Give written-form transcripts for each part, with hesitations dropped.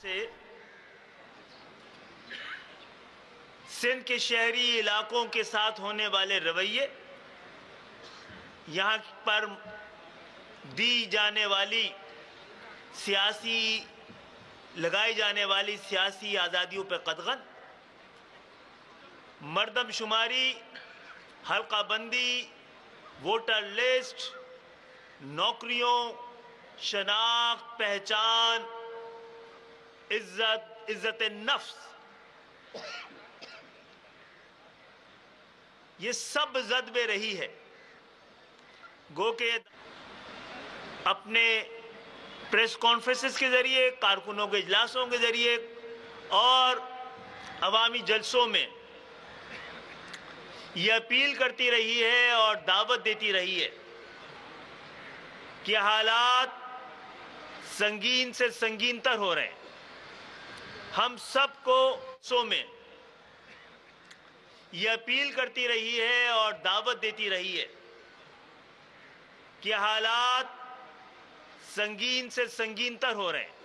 سے سندھ کے شہری علاقوں کے ساتھ ہونے والے رویے، یہاں پر دی جانے والی لگائی جانے والی سیاسی آزادیوں پہ قدغن، مردم شماری، حلقہ بندی، ووٹر لسٹ، نوکریوں، شناخت، پہچان، عزت نفس، یہ سب زد میں رہی ہے۔ گو کہ اپنے پریس کانفرنسز کے ذریعے، کارکنوں کے اجلاسوں کے ذریعے اور عوامی جلسوں میں یہ اپیل کرتی رہی ہے اور دعوت دیتی رہی ہے کہ حالات سنگین سے سنگین تر ہو رہے ہیں۔ ہم سب کو سو میں یہ اپیل کرتی رہی ہے اور دعوت دیتی رہی ہے کہ حالات سنگین سے سنگین تر ہو رہے ہیں۔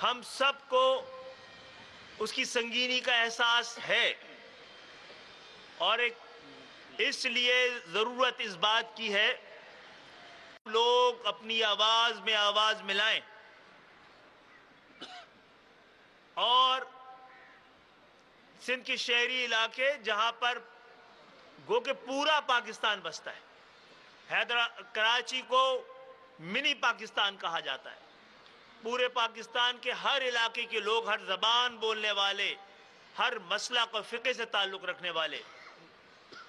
ہم سب کو اس کی سنگینی کا احساس ہے اور اس لیے ضرورت اس بات کی ہے لوگ اپنی آواز میں آواز ملائیں اور سندھ کے شہری علاقے جہاں پر گو کہ پورا پاکستان بستا ہے، کراچی کو منی پاکستان کہا جاتا ہے، پورے پاکستان کے ہر علاقے کے لوگ، ہر زبان بولنے والے، ہر مسلک اور فقہ سے تعلق رکھنے والے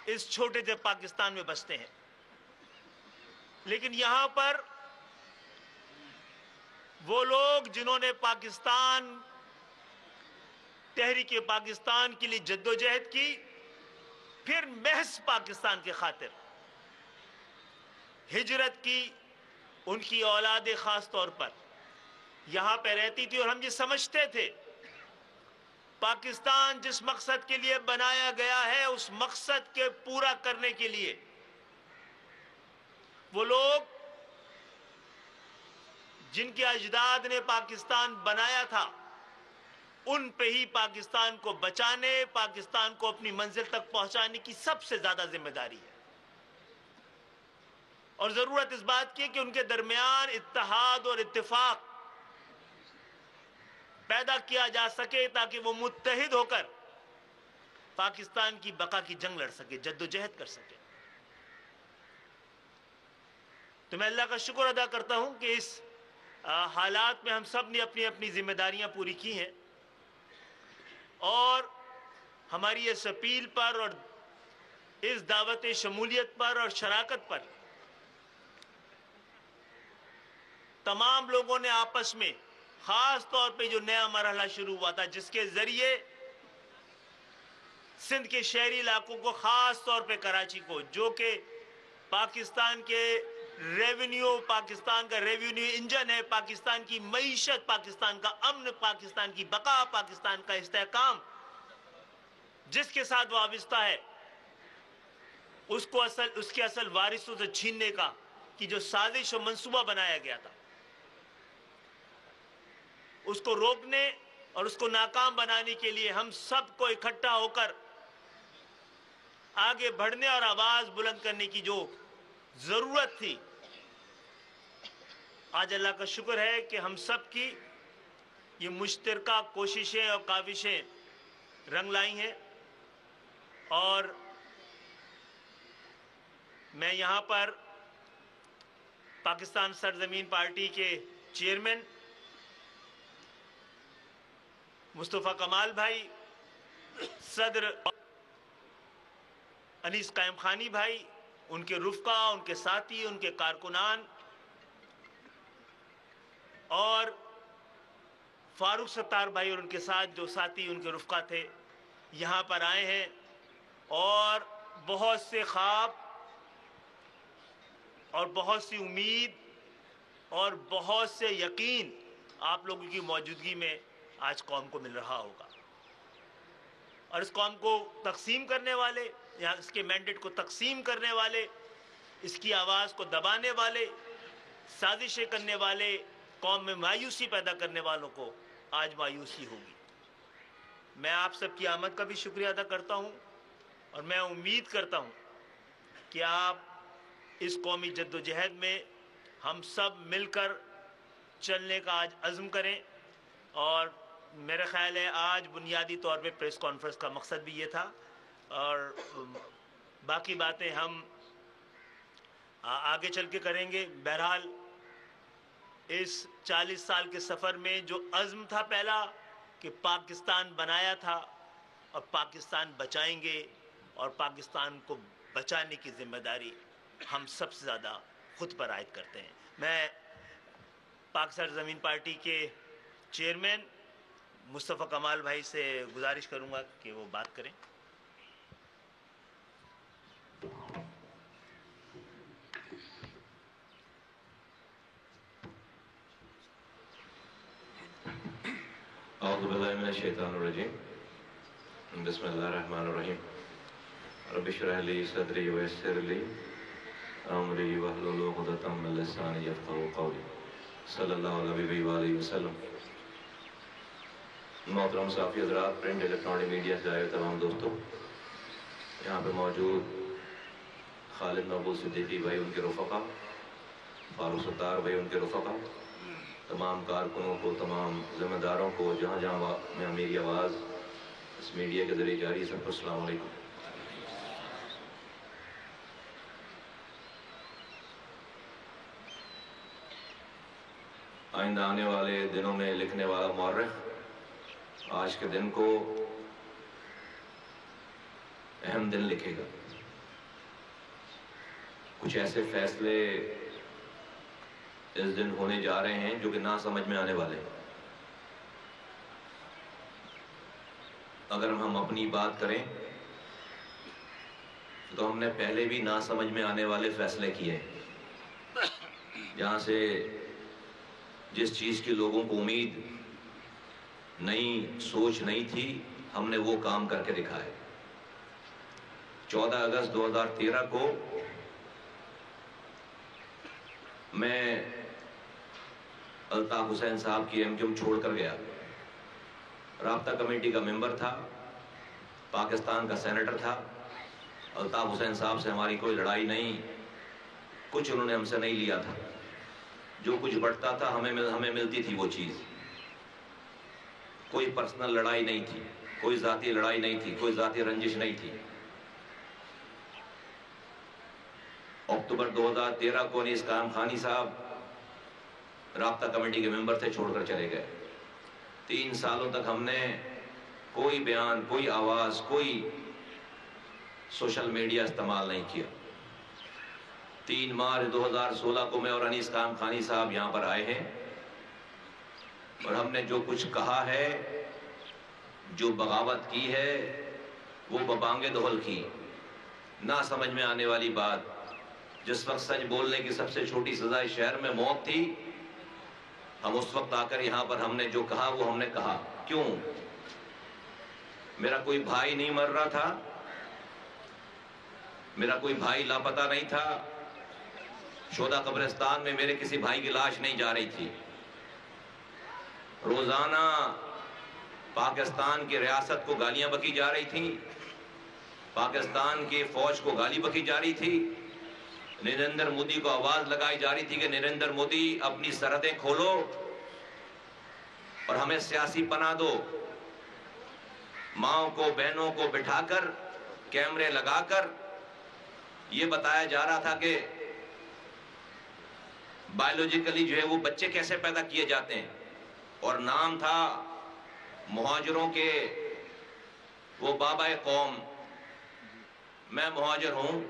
اس چھوٹے سے پاکستان میں بستے ہیں۔ لیکن یہاں پر وہ لوگ جنہوں نے تحریک پاکستان کے لیے جدوجہد کی، پھر محض پاکستان کے خاطر ہجرت کی، ان کی اولاد خاص طور پر یہاں پہ رہتی تھی، اور ہم یہ سمجھتے تھے پاکستان جس مقصد کے لیے بنایا گیا ہے اس مقصد کے پورا کرنے کے لیے وہ لوگ جن کے اجداد نے پاکستان بنایا تھا ان پہ ہی پاکستان کو بچانے، پاکستان کو اپنی منزل تک پہنچانے کی سب سے زیادہ ذمہ داری ہے، اور ضرورت اس بات کی کہ ان کے درمیان اتحاد اور اتفاق پیدا کیا جا سکے تاکہ وہ متحد ہو کر پاکستان کی بقا کی جنگ لڑ سکے، جدوجہد کر سکے۔ تو میں اللہ کا شکر ادا کرتا ہوں کہ اس حالات میں ہم سب نے اپنی اپنی ذمہ داریاں پوری کی ہیں، اور ہماری اس اپیل پر اور اس دعوت شمولیت پر اور شراکت پر تمام لوگوں نے آپس میں، خاص طور پہ جو نیا مرحلہ شروع ہوا تھا جس کے ذریعے سندھ کے شہری علاقوں کو، خاص طور پہ کراچی کو، جو کہ پاکستان کے پاکستان کا ریونیو انجن ہے، پاکستان کی معیشت، پاکستان کا امن، پاکستان کی بقا، پاکستان کا استحکام جس کے ساتھ وابستہ ہے، اس کے اصل وارثوں سے چھیننے کی جو سازش و منصوبہ بنایا گیا تھا، اس کو روکنے اور اس کو ناکام بنانے کے لیے ہم سب کو اکٹھا ہو کر آگے بڑھنے اور آواز بلند کرنے کی جو ضرورت تھی، آج اللہ کا شکر ہے کہ ہم سب کی یہ مشترکہ کوششیں اور کاوشیں رنگ لائی ہیں، اور میں یہاں پر پاکستان سرزمین پارٹی کے چیئرمین مصطفیٰ کمال بھائی، صدر انیس قائم خانی بھائی، ان کے رفقا، ان کے ساتھی، ان کے کارکنان، اور فاروق ستار بھائی اور ان کے ساتھ جو ساتھی ان کے رفقا تھے، یہاں پر آئے ہیں، اور بہت سے خواب اور بہت سی امید اور بہت سے یقین آپ لوگوں کی موجودگی میں آج قوم کو مل رہا ہوگا، اور اس قوم کو تقسیم کرنے والے، یا اس کے مینڈیٹ کو تقسیم کرنے والے، اس کی آواز کو دبانے والے، سازشیں کرنے والے، قوم میں مایوسی پیدا کرنے والوں کو آج مایوسی ہوگی۔ میں آپ سب کی آمد کا بھی شکریہ ادا کرتا ہوں اور میں امید کرتا ہوں کہ آپ اس قومی جدوجہد میں ہم سب مل کر چلنے کا آج عزم کریں، اور میرا خیال ہے آج بنیادی طور پہ پریس کانفرنس کا مقصد بھی یہ تھا، اور باقی باتیں ہم آگے چل کے کریں گے۔ بہرحال اس 40 سال کے سفر میں جو عزم تھا پہلا کہ پاکستان بنایا تھا، اور پاکستان بچائیں گے، اور پاکستان کو بچانے کی ذمہ داری ہم سب سے زیادہ خود پر عائد کرتے ہیں۔ میں پاک سرزمین پارٹی کے چیئرمین مصطفیٰ کمال بھائی سے گزارش کروں گا کہ وہ بات کریں۔ اعوذ باللہ من الشیطان الرجیم، بسم اللہ الرحمن الرحیم۔ رب اشرح لی صدری ویسر لی امری واحلل عقدۃ من لسانی یفقہوا قولی، صلی اللہ علیہ وآلہ وسلم۔ محترم صحافی حضرات، پرنٹ الیکٹرانک میڈیا سے آئے تمام دوستوں، یہاں پہ موجود خالد محبوب صدیقی بھائی، ان کے رفقا، فاروق ستار بھائی، ان کے رفقا، تمام کارکنوں کو، تمام ذمہ داروں کو، جہاں جہاں میں میری آواز اس میڈیا کے ذریعے جاری ہے، سب کو السلام علیکم۔ آئندہ آنے والے دنوں میں لکھنے والا مورخ آج کے دن کو اہم دن لکھے گا۔ کچھ ایسے فیصلے اس دن ہونے جا رہے ہیں جو کہ نہ سمجھ میں آنے والے ہیں۔ اگر ہم اپنی بات کریں تو ہم نے پہلے بھی نہ سمجھ میں آنے والے فیصلے کیے ہیں، جہاں سے جس چیز کی لوگوں کو امید نہیں، سوچ نہیں تھی، ہم نے وہ کام کر کے دکھائے۔ 14 اگست 2013 کو میں الطاف حسین صاحب کی ایم کیو ایم چھوڑ کر گیا۔ رابطہ کمیٹی کا ممبر تھا، پاکستان کا سینیٹر تھا۔ الطاف حسین صاحب سے ہماری کوئی لڑائی نہیں، کچھ انہوں نے ہم سے نہیں لیا تھا۔ جو کچھ بٹتا تھا ہمیں ملتی تھی وہ چیز۔ کوئی پرسنل لڑائی نہیں تھی، کوئی ذاتی لڑائی نہیں تھی، کوئی ذاتی رنجش نہیں تھی۔ اکتوبر 2013 کو انیس قائم خانی صاحب رابطہ کمیٹی کے ممبر تھے، چھوڑ کر چلے گئے۔ 3 سالوں تک ہم نے کوئی بیان، کوئی آواز، کوئی سوشل میڈیا استعمال نہیں کیا۔ 3 مارچ 2016 کو میں اور انیس قائم خانی صاحب یہاں پر آئے ہیں، اور ہم نے جو کچھ کہا ہے، جو بغاوت کی ہے، وہ ببانگ دہل کی۔ نہ سمجھ میں آنے والی بات، جس وقت سچ بولنے کی سب سے چھوٹی سزا اس شہر میں موت تھی، ہم اس وقت آ کر یہاں پر ہم نے جو کہا وہ ہم نے کہا۔ کیوں؟ میرا کوئی بھائی نہیں مر رہا تھا، میرا کوئی بھائی لاپتہ نہیں تھا، شہداء قبرستان میں میرے کسی بھائی کی لاش نہیں جا رہی تھی۔ روزانہ پاکستان کی ریاست کو گالیاں بکی جا رہی تھیں، پاکستان کی فوج کو گالی بکی جا رہی تھی، نریندر مودی کو آواز لگائی جا رہی تھی کہ نریندر مودی اپنی سرحدیں کھولو اور ہمیں سیاسی پناہ دو۔ ماؤں کو، بہنوں کو بٹھا کر، کیمرے لگا کر یہ بتایا جا رہا تھا کہ بائیولوجیکلی جو ہے وہ بچے کیسے پیدا کیے جاتے ہیں، اور نام تھا مہاجروں کے وہ بابا قوم۔ میں مہاجر ہوں،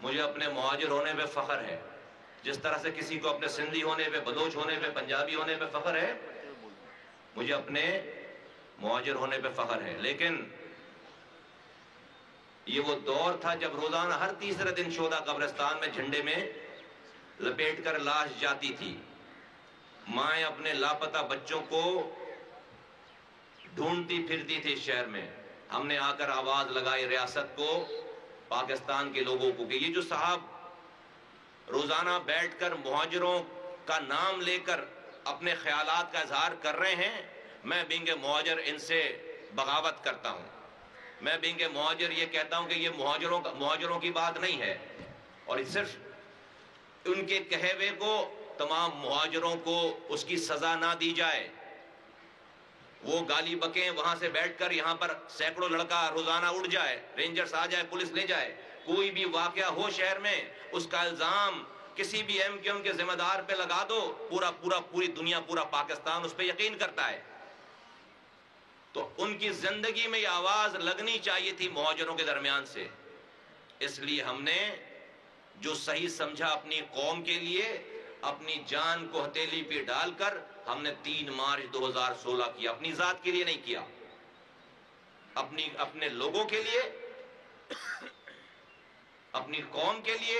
مجھے اپنے مہاجر ہونے پہ فخر ہے، جس طرح سے کسی کو اپنے سندھی ہونے پہ، بلوچ ہونے پہ، پنجابی ہونے پہ فخر ہے، مجھے اپنے مہاجر ہونے پہ فخر ہے۔ لیکن یہ وہ دور تھا جب روزانہ ہر تیسرے دن شہداء قبرستان میں جھنڈے میں لپیٹ کر لاش جاتی تھی۔ مائیں اپنے لاپتہ بچوں کو ڈھونڈتی پھرتی تھی شہر میں۔ ہم نے آ کر آواز لگائی ریاست کو، پاکستان کے لوگوں کو، کہ یہ جو صاحب روزانہ بیٹھ کر مہاجروں کا نام لے کر اپنے خیالات کا اظہار کر رہے ہیں، میں بینگ مہاجر ان سے بغاوت کرتا ہوں. میں بینگ مہاجر یہ کہتا ہوں کہ یہ مہاجروں کی بات نہیں ہے، اور صرف ان کے کہے ہوئے کو تمام مہاجروں کو اس کی سزا نہ دی جائے. وہ گالی بکیں وہاں سے بیٹھ کر یہاں پر سینکڑوں لڑکا روزانہ اڑ جائے، رینجرز آ جائے، پولیس لے جائے، کوئی بھی واقعہ ہو شہر میں اس کا الزام کسی بھی ایم کیو ایم کے ذمہ دار پہ لگا دو، پوری دنیا، پورا پاکستان اس پہ یقین کرتا ہے. تو ان کی زندگی میں یہ آواز لگنی چاہیے تھی مہاجروں کے درمیان سے. اس لیے ہم نے جو صحیح سمجھا اپنی قوم کے لیے، اپنی جان کو ہتھیلی پہ ڈال کر ہم نے 3 مارچ 2016 کیا. اپنی ذات کے لیے نہیں کیا، اپنے لوگوں کے لیے، اپنی قوم کے لیے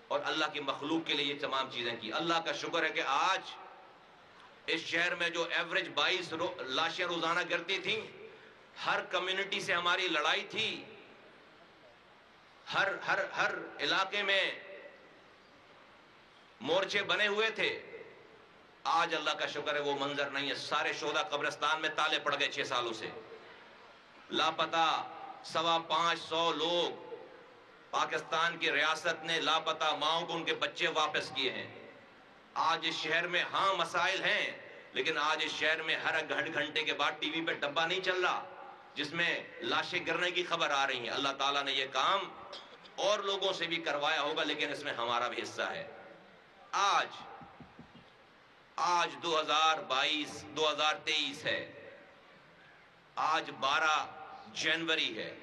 اور اللہ کی مخلوق کے لیے یہ تمام چیزیں کی. اللہ کا شکر ہے کہ آج اس شہر میں جو ایوریج 22 لاشیں روزانہ گرتی تھیں، ہر کمیونٹی سے ہماری لڑائی تھی، ہر علاقے میں مورچے بنے ہوئے تھے. آج اللہ کا شکر ہے وہ منظر نہیں ہے. سارے شہداء قبرستان میں تالے پڑ گئے 6 سالوں سے. لاپتہ 550 لوگ پاکستان کی ریاست نے لاپتہ ماؤں کو ان کے بچے واپس کیے ہیں. آج اس شہر میں ہاں مسائل ہیں، لیکن آج اس شہر میں ہر گھنٹے کے بعد ٹی وی پہ ڈبہ نہیں چل رہا جس میں لاشیں گرنے کی خبر آ رہی ہیں. اللہ تعالیٰ نے یہ کام اور لوگوں سے بھی کروایا ہوگا، لیکن اس میں ہمارا بھی حصہ ہے. آج 2023 ہے، آج 12 جنوری ہے.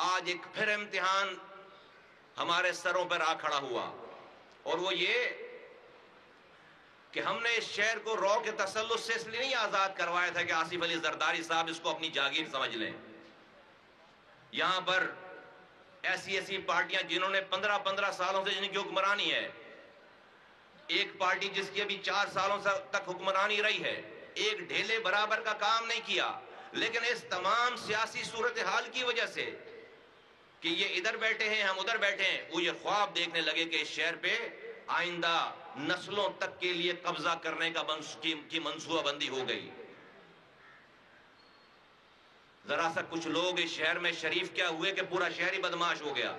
آج ایک پھر امتحان ہمارے سروں پر آ کھڑا ہوا، اور وہ یہ کہ ہم نے اس شہر کو رو کے تسلط سے اس لیے نہیں آزاد کروایا تھا کہ آصف علی زرداری صاحب اس کو اپنی جاگیر سمجھ لیں. یہاں پر ایسی پارٹیاں جنہوں نے 15 سالوں سے جن کی حکمرانی ہے، ایک پارٹی جس کی ابھی 4 سالوں تک حکمرانی رہی ہے، ایک ڈھیلے برابر کا کام نہیں کیا. لیکن اس تمام سیاسی صورتحال کی وجہ سے کہ یہ ادھر بیٹھے ہیں ہم ادھر بیٹھے ہیں، وہ یہ خواب دیکھنے لگے کہ اس شہر پہ آئندہ نسلوں تک کے لیے قبضہ کرنے کی منصوبہ بندی ہو گئی. ذرا سا کچھ لوگ اس شہر میں شریف کیا ہوئے کہ پورا شہر ہی بدماش ہو گیا.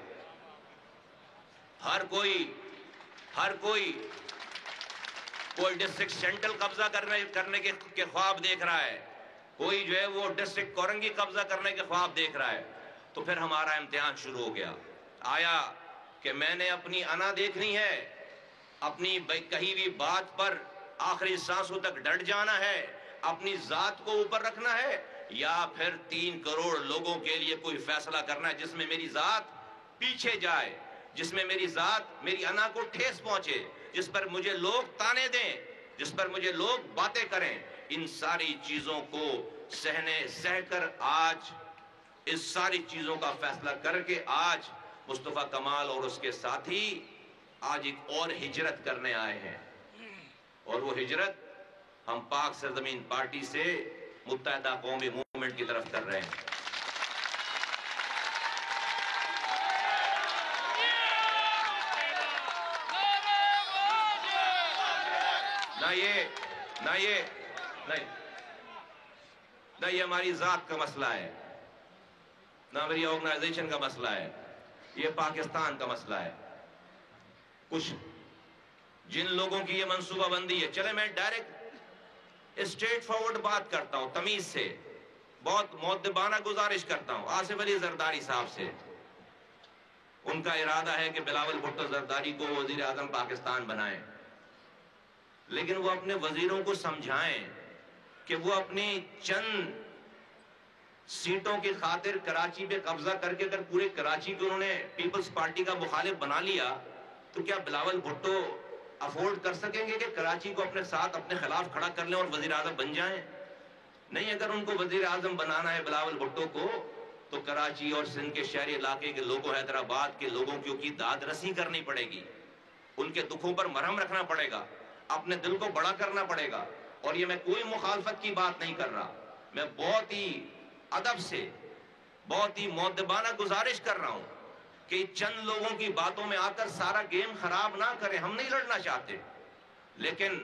ہر کوئی ڈسٹرکٹ سینٹرل قبضہ کرنے کے خواب دیکھ رہا ہے، کوئی جو ہے وہ ڈسٹرکٹ کورنگی قبضہ کرنے کے خواب دیکھ رہا ہے. تو پھر ہمارا امتحان شروع ہو گیا. آیا کہ میں نے اپنی انا دیکھنی ہے، اپنی کہی ہوئی بات پر آخری سانسوں تک ڈٹ جانا ہے، اپنی ذات کو اوپر رکھنا ہے، یا پھر 3 کروڑ لوگوں کے لیے کوئی فیصلہ کرنا ہے جس میں میری ذات پیچھے جائے، جس میں میری ذات میری انا کو ٹھیس پہنچے، جس پر مجھے لوگ تانے دیں، جس پر مجھے لوگ باتیں کریں. ان ساری چیزوں کو سہ کر آج اس ساری چیزوں کا فیصلہ کر کے آج مصطفیٰ کمال اور اس کے ساتھی آج ایک اور ہجرت کرنے آئے ہیں. اور وہ ہجرت ہم پاک سرزمین پارٹی سے متحدہ قومی موومنٹ کی طرف کر رہے ہیں. نہ یہ ہماری ذات کا مسئلہ ہے، نہ میری آرگنائزیشن کا مسئلہ ہے، یہ پاکستان کا مسئلہ ہے. کچھ جن لوگوں کی یہ منصوبہ بندی ہے، چلے میں ڈائریکٹ اسٹریٹ فارورڈ بات کرتا ہوں، تمیز سے بہت مؤدبانہ گزارش کرتا ہوں آصف علی زرداری صاحب سے. ان کا ارادہ ہے کہ بلاول بھٹو زرداری کو وزیر اعظم پاکستان بنائیں، لیکن وہ اپنے وزیروں کو سمجھائیں کہ وہ اپنی چند سیٹوں کی خاطر کراچی پہ قبضہ کر کے اگر پورے کراچی کو انہوں نے پیپلز پارٹی کا مخالف بنا لیا تو کیا بلاول بھٹو افورڈ کر سکیں گے کہ کراچی کو اپنے ساتھ اپنے خلاف کھڑا کر لیں اور وزیر اعظم بن جائیں؟ نہیں. اگر ان کو وزیر اعظم بنانا ہے بلاول بھٹو کو، تو کراچی اور سندھ کے شہری علاقے کے لوگوں، حیدرآباد کے لوگوں کی داد رسی کرنی پڑے گی، ان کے دکھوں پر مرہم رکھنا پڑے گا، اپنے دل کو بڑا کرنا پڑے گا. اور یہ میں کوئی مخالفت کی بات نہیں کر رہا، میں بہت ہی ادب سے بہت ہی مؤدبانہ گزارش کر رہا ہوں کہ چند لوگوں کی باتوں میں آ کر سارا گیم خراب نہ کریں. ہم نہیں لڑنا چاہتے، لیکن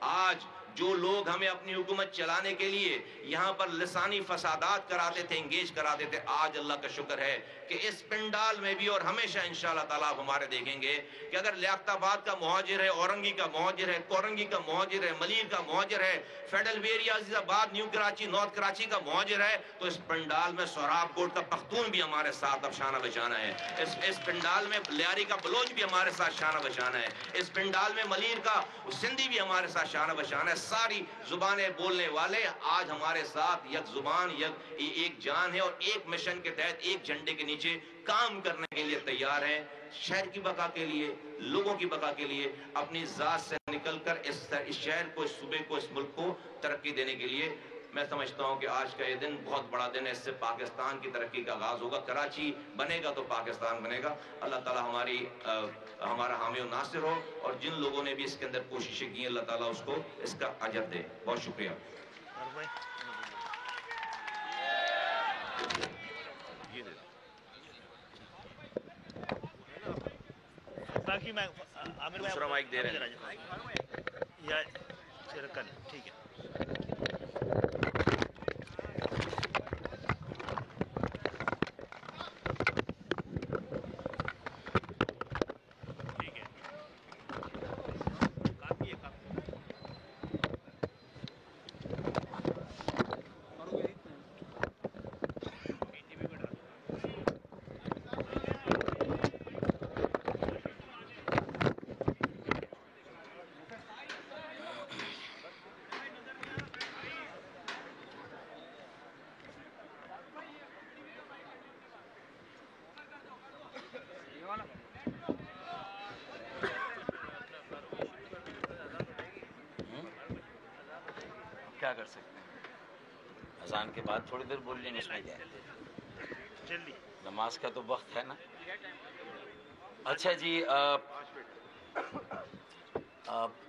آج جو لوگ ہمیں اپنی حکومت چلانے کے لیے یہاں پر لسانی فسادات کراتے تھے، انگیج کراتے تھے، آج اللہ کا شکر ہے کہ اس پنڈال میں بھی اور ہمیشہ انشاءاللہ تعالیٰ آپ ہمارے دیکھیں گے کہ اگر لیاقت آباد کا مہاجر ہے، اورنگی کا مہاجر ہے، کورنگی کا مہاجر ہے، ملیر کا مہاجر ہے، فیڈرل ویریا، عزیز آباد، نیو کراچی، نارتھ کراچی کا مہاجر ہے، تو اس پنڈال میں سوراب کوٹ کا پختون بھی ہمارے ساتھ اب شانہ بشانہ ہے، اس پنڈال میں لیاری کا بلوچ بھی ہمارے ساتھ شانہ بشانہ ہے، اس پنڈال میں ملیر کا سندھی بھی ہمارے ساتھ شانہ بشانہ ہے، ساری زبانیں بولنے والے آج ہمارے ساتھ یک زبان، ایک جان ہے، اور ایک مشن کے تحت ایک جھنڈے کے نیچے کام کرنے کے لیے تیار ہیں، شہر کی بقا کے لیے، لوگوں کی بقا کے لیے، اپنی ذات سے نکل کر اس شہر کو، اس صوبے کو، اس ملک کو ترقی دینے کے لیے۔ میں سمجھتا ہوں کہ آج کا یہ دن بہت بڑا دن ہے، اس سے پاکستان کی ترقی کا آغاز ہوگا، کراچی بنے گا تو پاکستان بنے گا۔ اللہ تعالیٰ ہمارا حامی و ناصر ہو، اور جن لوگوں نے بھی اس کے اندر کوششیں کی، اللہ تعالیٰ اس کو اس کا اجر دے۔ بہت شکریہ۔ باقی میں عامر بھائی دوسرا مائک دے رہے ہیں یا چرکن، ٹھیک ہے۔ کیا کر سکتے ہیں، اذان کے بعد تھوڑی دیر بول لیں، اس میں کیا ہے، جلدی نماز کا تو وقت ہے نا۔ اچھا جی،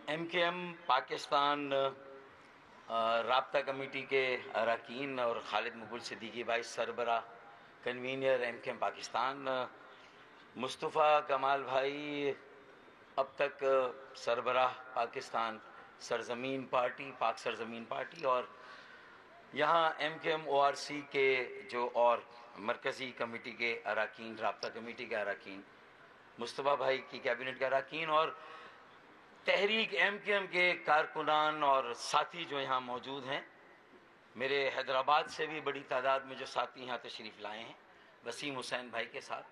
ایم کے ایم پاکستان رابطہ کمیٹی کے اراکین اور خالد مقبول صدیقی بھائی سربراہ کنوینر ایم کے ایم پاکستان، مصطفیٰ کمال بھائی اب تک سربراہ پاکستان سرزمین پارٹی، پاک سرزمین پارٹی، اور یہاں ایم کے ایم او آر سی کے جو اور مرکزی کمیٹی کے اراکین، رابطہ کمیٹی کے اراکین، مصطفیٰ بھائی کی کیبنٹ کے اراکین، اور تحریک ایم کے ایم کے کارکنان اور ساتھی جو یہاں موجود ہیں، میرے حیدرآباد سے بھی بڑی تعداد میں جو ساتھی یہاں تشریف لائے ہیں، وسیم حسین بھائی کے ساتھ،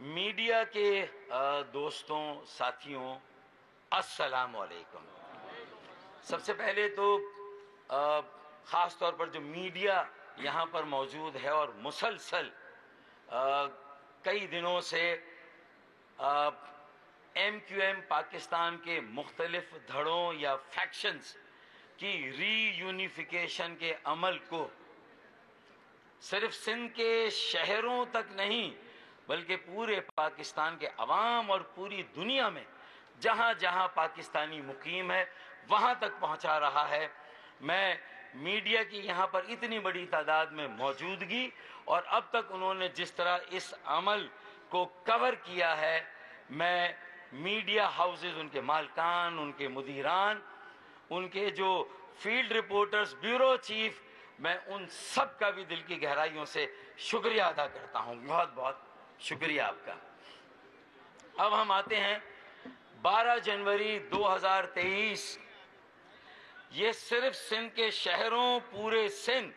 میڈیا کے دوستوں، ساتھیوں، السلام علیکم۔ سب سے پہلے تو خاص طور پر جو میڈیا یہاں پر موجود ہے اور مسلسل کئی دنوں سے ایم کیو ایم پاکستان کے مختلف دھڑوں یا فیکشنز کی ری یونیفیکیشن کے عمل کو صرف سندھ کے شہروں تک نہیں بلکہ پورے پاکستان کے عوام اور پوری دنیا میں جہاں جہاں پاکستانی مقیم ہے وہاں تک پہنچا رہا ہے۔ میں میڈیا کی یہاں پر اتنی بڑی تعداد میں موجودگی اور اب تک انہوں نے جس طرح اس عمل کو کور کیا ہے، میں میڈیا ہاؤسز، ان کے مالکان، ان کے مدیران، ان کے جو فیلڈ رپورٹرز، بیورو چیف، میں ان سب کا بھی دل کی گہرائیوں سے شکریہ ادا کرتا ہوں۔ بہت بہت شکریہ آپ کا۔ اب ہم آتے ہیں 12 جنوری 2023، یہ صرف سندھ کے شہروں، پورے سندھ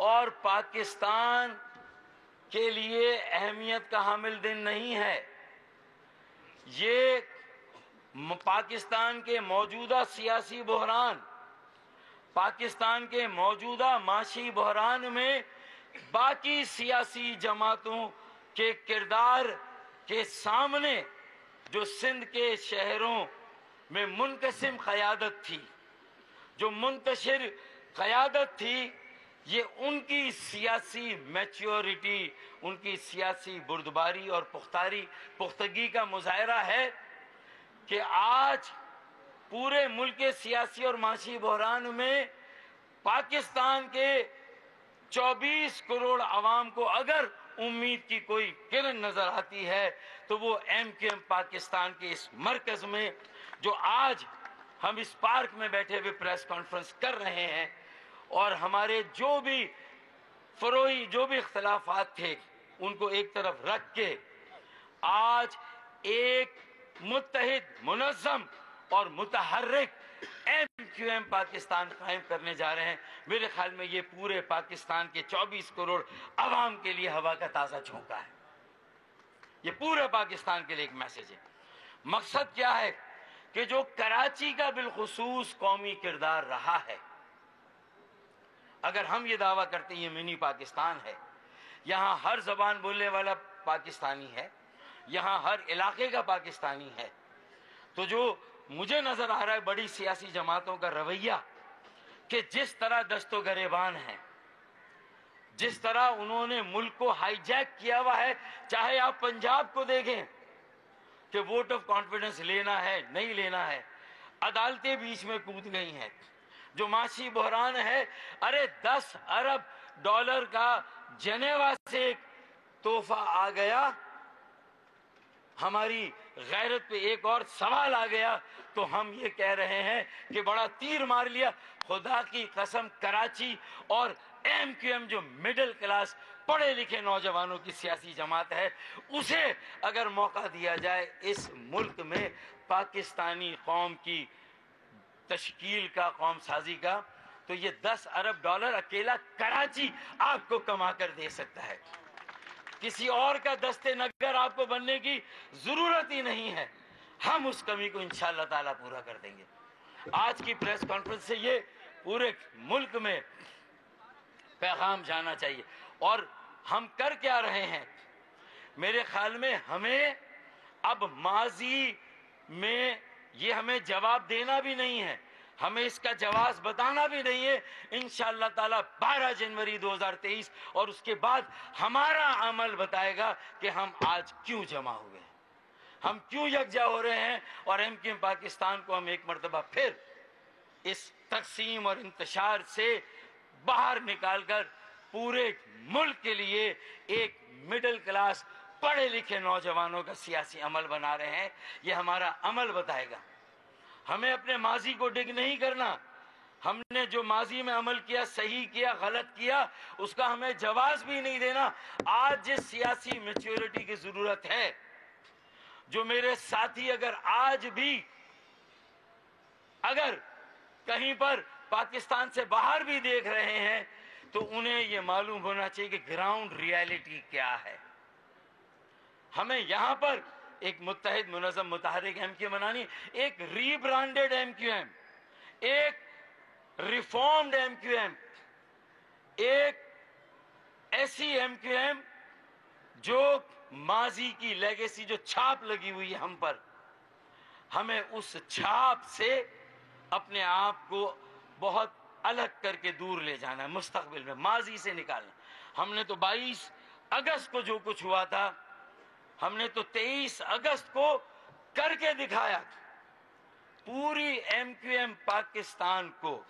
اور پاکستان کے لیے اہمیت کا حامل دن نہیں ہے، یہ پاکستان کے موجودہ سیاسی بحران، پاکستان کے موجودہ معاشی بحران میں باقی سیاسی جماعتوں کے کردار کے سامنے جو سندھ کے شہروں میں منقسم قیادت تھی، جو منتشر قیادت تھی، یہ ان کی سیاسی میچیورٹی، ان کی سیاسی بردباری اور پختگی کا مظاہرہ ہے کہ آج پورے ملک کے سیاسی اور معاشی بحران میں پاکستان کے 24 کروڑ عوام کو اگر امید کی کوئی کرن نظر آتی ہے تو وہ ایم کیو ایم پاکستان کے اس مرکز میں جو آج ہم اس پارک میں بیٹھے ہوئے پریس کانفرنس کر رہے ہیں اور ہمارے جو بھی فروئی جو بھی اختلافات تھے ان کو ایک طرف رکھ کے آج ایک متحد منظم اور متحرک ایم کیو ایم پاکستان قائم کرنے جا رہے ہیں. میرے خیال میں یہ پورے پاکستان کے 24 کروڑ عوام کے لیے ہوا کا تازہ جھونکا ہے. یہ پورے پاکستان کے لیے ایک میسج ہے. مقصد کیا ہے کہ جو کراچی کا بالخصوص قومی کردار رہا ہے، اگر ہم یہ دعویٰ کرتے ہیں یہ منی پاکستان ہے، یہاں ہر زبان بولنے والا پاکستانی ہے، یہاں ہر علاقے کا پاکستانی ہے، تو جو مجھے نظر آ رہا ہے بڑی سیاسی جماعتوں کا رویہ کہ جس طرح دست و گریبان ہے، جس طرح انہوں نے ملک کو ہائی جیک کیا ہوا ہے، چاہے آپ پنجاب کو دیکھیں کہ ووٹ آف کانفیڈنس لینا ہے نہیں لینا ہے، عدالتیں بیچ میں کود گئی ہیں. جو معاشی بحران ہے، ارے 10 ارب ڈالر کا جنیوا سے ایک تحفہ آ گیا، ہماری غیرت پہ ایک اور سوال آ گیا تو ہم یہ کہہ رہے ہیں کہ بڑا تیر مار لیا. خدا کی قسم کراچی اور ایم کیو ایم جو مڈل کلاس پڑھے لکھے نوجوانوں کی سیاسی جماعت ہے، اسے اگر موقع دیا جائے اس ملک میں پاکستانی قوم کی تشکیل کا، قوم سازی کا، تو یہ 10 ارب ڈالر اکیلا کراچی آپ کو کما کر دے سکتا ہے. کسی اور کا دستے نگر آپ کو بننے کی ضرورت ہی نہیں ہے. ہم اس کمی کو انشاءاللہ تعالیٰ پورا کر دیں گے. آج کی پریس کانفرنس سے یہ پورے ملک میں پیغام جانا چاہیے. اور ہم کر کیا رہے ہیں؟ میرے خیال میں ہمیں اب ماضی میں یہ ہمیں جواب دینا بھی نہیں ہے، ہمیں اس کا جواز بتانا بھی نہیں ہے. انشاءاللہ تعالیٰ 12 جنوری 2023 اور اس کے بعد ہمارا عمل بتائے گا کہ ہم آج کیوں جمع ہوئے ہیں، ہم کیوں یکجا ہو رہے ہیں، اور ایم کیو ایم پاکستان کو ہم ایک مرتبہ پھر اس تقسیم اور انتشار سے باہر نکال کر پورے ملک کے لیے ایک مڈل کلاس پڑھے لکھے نوجوانوں کا سیاسی عمل بنا رہے ہیں. یہ ہمارا عمل بتائے گا. ہمیں اپنے ماضی کو ڈگ نہیں کرنا. ہم نے جو ماضی میں عمل کیا، صحیح کیا، غلط کیا، اس کا ہمیں جواز بھی نہیں دینا. آج جس سیاسی میچورٹی کی ضرورت ہے، جو میرے ساتھی اگر آج بھی اگر کہیں پر پاکستان سے باہر بھی دیکھ رہے ہیں تو انہیں یہ معلوم ہونا چاہیے کہ گراؤنڈ ریالٹی کیا ہے. ہمیں یہاں پر ایک متحد منظم متحرک ایم کیو ایم بنانی، ایک ری برانڈڈ ایم کیو ایم، ایک ریفارمڈ ایم کیو ایم، ایک ایسی ایم کیو ایم جو ماضی کی لیگیسی، جو چھاپ لگی ہوئی ہے ہم پر، ہمیں اس چھاپ سے اپنے آپ کو بہت الگ کر کے دور لے جانا ہے. مستقبل میں ماضی سے نکالنا. ہم نے تو 22 اگست کو جو کچھ ہوا تھا، ہم نے تو 23 اگست کو کر کے دکھایا. پوری ایم کیو ایم پاکستان کو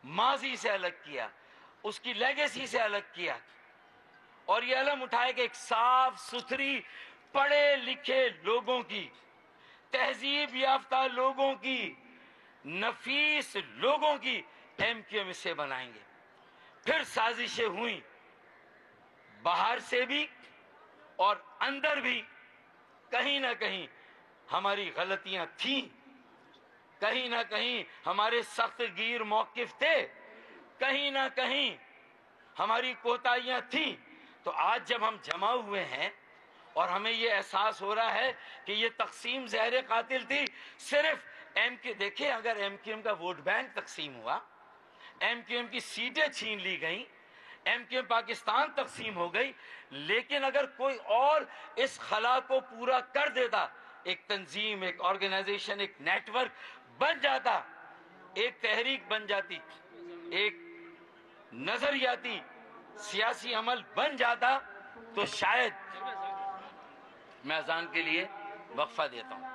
ماضی سے الگ کیا، اس کی لیگیسی سے الگ کیا، اور یہ علم اٹھائے کہ ایک صاف ستھری پڑھے لکھے لوگوں کی، تہذیب یافتہ لوگوں کی، نفیس لوگوں کی ایم کیو ایم سے بنائیں گے. پھر سازشیں ہوئیں باہر سے بھی اور اندر بھی. کہیں نہ کہیں ہماری غلطیاں تھیں، کہیں نہ کہیں ہمارے سخت گیر موقف تھے، کہیں نہ کہیں ہماری کوتاہیاں تھیں. تو آج جب ہم جمع ہوئے ہیں اور ہمیں یہ احساس ہو رہا ہے کہ یہ تقسیم زہر قاتل تھی، صرف ایم کیو، دیکھیں اگر ایم کیو ایم کا ووٹ بینک تقسیم ہوا، ایم کیو ایم کی سیٹیں چھین لی گئیں، ایم کیو ایم پاکستان تقسیم ہو گئی، لیکن اگر کوئی اور اس خلا کو پورا کر دیتا، ایک تنظیم، ایک آرگنائزیشن، ایک نیٹ ورک بن جاتا، ایک تحریک بن جاتی، ایک نظریاتی سیاسی عمل بن جاتا، تو شاید میں اذان کے لیے وقفہ دیتا ہوں.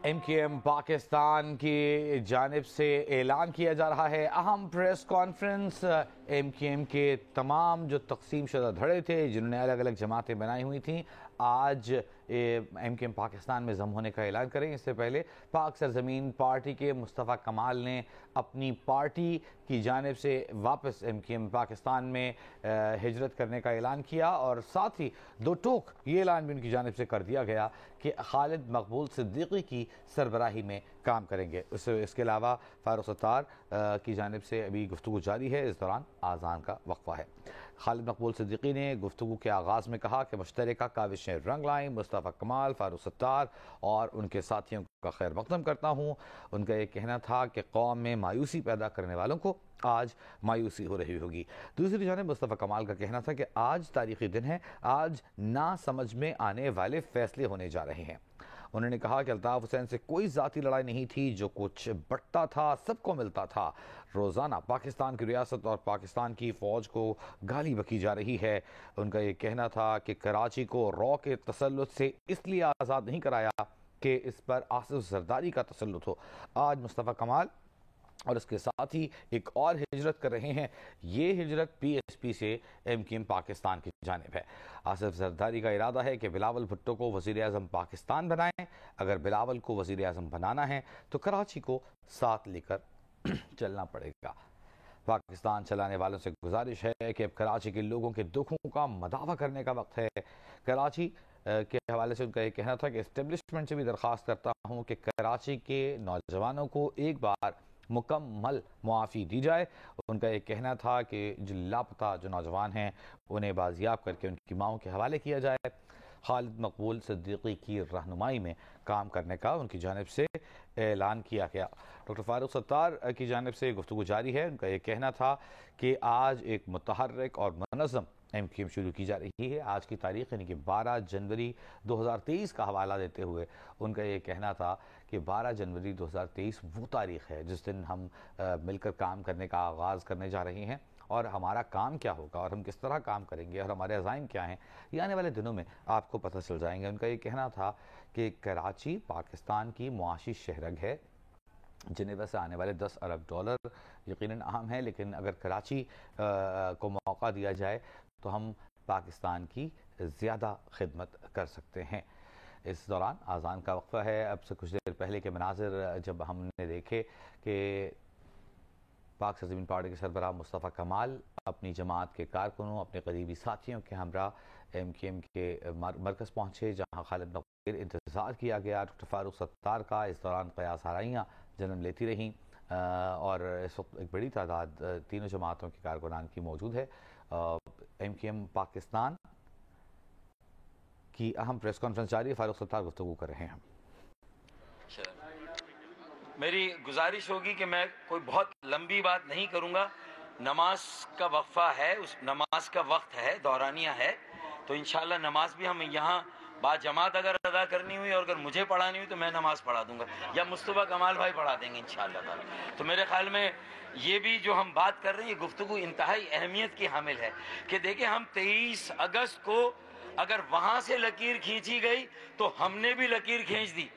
ایم کیو ایم پاکستان کی جانب سے اعلان کیا جا رہا ہے اہم press conference. MQM کے تمام جو تقسیم شدہ دھڑے تھے، جنہوں نے الگ الگ جماعتیں بنائی ہوئی تھیں، آج MKM پاکستان میں ضم ہونے کا اعلان کریں۔ اس سے پہلے پاک سرزمین پارٹی کے مصطفیٰ کمال نے اپنی پارٹی کی جانب سے واپس MKM پاکستان میں ہجرت کرنے کا اعلان کیا، اور ساتھ ہی دو ٹوک یہ اعلان بھی ان کی جانب سے کر دیا گیا کہ خالد مقبول صدیقی کی سربراہی میں کام کریں گے۔ اس کے علاوہ فاروق ستار کی جانب سے ابھی گفتگو جاری ہے، اس دوران آذان کا وقفہ ہے۔ خالد مقبول صدیقی نے گفتگو کے آغاز میں کہا کہ مشترکہ کاوشیں رنگ لائیں، مصطفیٰ کمال، فاروق ستار اور ان کے ساتھیوں کا خیر مقدم کرتا ہوں۔ ان کا یہ کہنا تھا کہ قوم میں مایوسی پیدا کرنے والوں کو آج مایوسی ہو رہی ہوگی۔ دوسری جانب مصطفیٰ کمال کا کہنا تھا کہ آج تاریخی دن ہے، آج نہ سمجھ میں آنے والے فیصلے ہونے جا رہے ہیں۔ انہوں نے کہا کہ الطاف حسین سے کوئی ذاتی لڑائی نہیں تھی، جو کچھ بٹتا تھا سب کو ملتا تھا۔ روزانہ پاکستان کی ریاست اور پاکستان کی فوج کو گالی بکی جا رہی ہے۔ ان کا یہ کہنا تھا کہ کراچی کو رو کے تسلط سے اس لیے آزاد نہیں کرایا کہ اس پر آصف زرداری کا تسلط ہو۔ آج مصطفیٰ کمال اور اس کے ساتھ ہی ایک اور ہجرت کر رہے ہیں۔ یہ ہجرت PSP سے MKM پاکستان کی جانب ہے۔ آصف زرداری کا ارادہ ہے کہ بلاول بھٹو کو وزیر اعظم پاکستان بنائیں۔ اگر بلاول کو وزیر اعظم بنانا ہے تو کراچی کو ساتھ لے کر چلنا پڑے گا۔ پاکستان چلانے والوں سے گزارش ہے کہ اب کراچی کے لوگوں کے دکھوں کا مداوع کرنے کا وقت ہے۔ کراچی کے حوالے سے ان کا یہ کہنا تھا کہ اسٹیبلشمنٹ سے بھی درخواست کرتا ہوں کہ کراچی کے نوجوانوں کو ایک بار مکمل معافی دی جائے۔ ان کا یہ کہنا تھا کہ جو لاپتہ جو نوجوان ہیں انہیں بازیاب کر کے ان کی ماؤں کے حوالے کیا جائے۔ خالد مقبول صدیقی کی رہنمائی میں کام کرنے کا ان کی جانب سے اعلان کیا گیا۔ ڈاکٹر فاروق ستار کی جانب سے گفتگو جاری ہے۔ ان کا یہ کہنا تھا کہ آج ایک متحرک اور منظم MKM شروع کی جا رہی ہے۔ آج کی تاریخ یعنی کہ 12 جنوری 2023 کا حوالہ دیتے ہوئے ان کا یہ کہنا تھا کہ 12 جنوری 2023 وہ تاریخ ہے جس دن ہم مل کر کام کرنے کا آغاز کرنے جا رہے ہیں، اور ہمارا کام کیا ہوگا اور ہم کس طرح کام کریں گے اور ہمارے عزائم کیا ہیں، یہ آنے والے دنوں میں آپ کو پتہ چل جائیں گے۔ ان کا یہ کہنا تھا کہ کراچی پاکستان کی معاشی شہرگ ہے۔ جنیوا سے آنے والے $10 ارب یقیناً اہم ہے، لیکن اگر کراچی کو موقع دیا جائے تو ہم پاکستان کی زیادہ خدمت کر سکتے ہیں۔ اس دوران آذان کا وقفہ ہے۔ اب سے کچھ دیر پہلے کے مناظر جب ہم نے دیکھے کہ پاک سرزمین پارٹی کے سربراہ مصطفیٰ کمال اپنی جماعت کے کارکنوں، اپنے قریبی ساتھیوں کے ہمراہ MKM کے مرکز پہنچے، جہاں خالد مقبول انتظار کیا گیا۔ ڈاکٹر فاروق ستار کا اس دوران قیاس آرائیاں جنم لیتی رہیں، اور اس وقت ایک بڑی تعداد تینوں جماعتوں کے کارکنان کی موجود ہے۔ MKM پاکستان کی اہم پریس کانفرنس جاری ہے، فاروق ستار گفتگو کر رہے ہیں۔ میری گزارش ہوگی کہ میں کوئی بہت لمبی بات نہیں کروں گا۔ نماز کا وقفہ ہے، اس نماز کا وقت ہے، دورانیہ ہے، تو انشاءاللہ نماز بھی ہم یہاں با جماعت اگر ادا کرنی ہوئی اور اگر مجھے پڑھانی ہوئی تو میں نماز پڑھا دوں گا، یا مصطفیٰ کمال بھائی پڑھا دیں گے انشاءاللہ۔ تو میرے خیال میں یہ بھی جو ہم بات کر رہے ہیں یہ گفتگو انتہائی اہمیت کی حامل ہے کہ دیکھیں ہم 23 اگست کو اگر وہاں سے لکیر کھینچی گئی تو ہم نے بھی لکیر کھینچ دی۔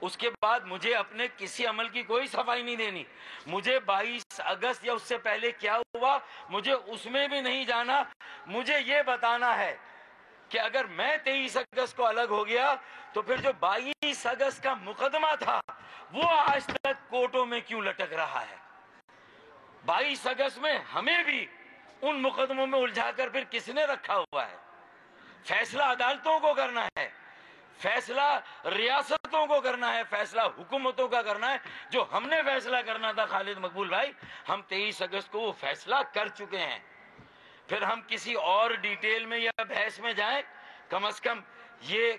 اس کے بعد مجھے اپنے کسی عمل کی کوئی صفائی نہیں دینی۔ مجھے 22 اگست یا اس سے پہلے کیا ہوا مجھے اس میں بھی نہیں جانا۔ مجھے یہ بتانا ہے کہ اگر میں 23 اگست کو الگ ہو گیا تو پھر جو 22 اگست کا مقدمہ تھا وہ آج تک کورٹوں میں کیوں لٹک رہا ہے۔ 22 اگست میں ہمیں بھی ان مقدموں میں الجھا کر پھر کس نے رکھا ہوا ہے؟ فیصلہ عدالتوں کو کرنا ہے، فیصلہ ریاستوں کو کرنا ہے، فیصلہ حکومتوں کا کرنا ہے۔ جو ہم نے فیصلہ کرنا تھا خالد مقبول بھائی، ہم 23 اگست کو وہ فیصلہ کر چکے ہیں۔ پھر ہم کسی اور ڈیٹیل میں یا بحث میں جائیں، کم از کم یہ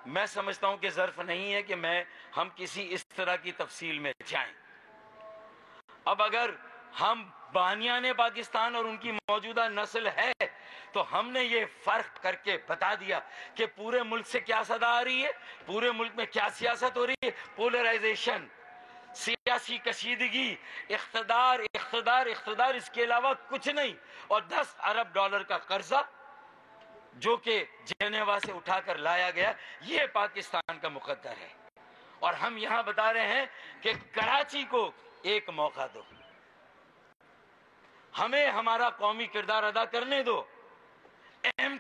میں سمجھتا ہوں کہ ظرف نہیں ہے کہ ہم کسی اس طرح کی تفصیل میں جائیں۔ اب اگر ہم بانیان پاکستان اور ان کی موجودہ نسل ہے تو ہم نے یہ فرق کر کے بتا دیا کہ پورے ملک سے کیا صدا آ رہی ہے، پورے ملک میں کیا سیاست ہو رہی ہے، پولرائزیشن، سیاسی کشیدگی، اقتدار اقتدار اقتدار، اس کے علاوہ کچھ نہیں، اور $10 ارب کا قرضہ جو کہ جنیوا سے اٹھا کر لایا گیا، یہ پاکستان کا مقدر ہے۔ اور ہم یہاں بتا رہے ہیں کہ کراچی کو ایک موقع دو، ہمیں ہمارا قومی کردار ادا کرنے دو۔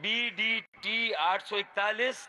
BDT 841,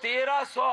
1300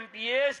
MPAs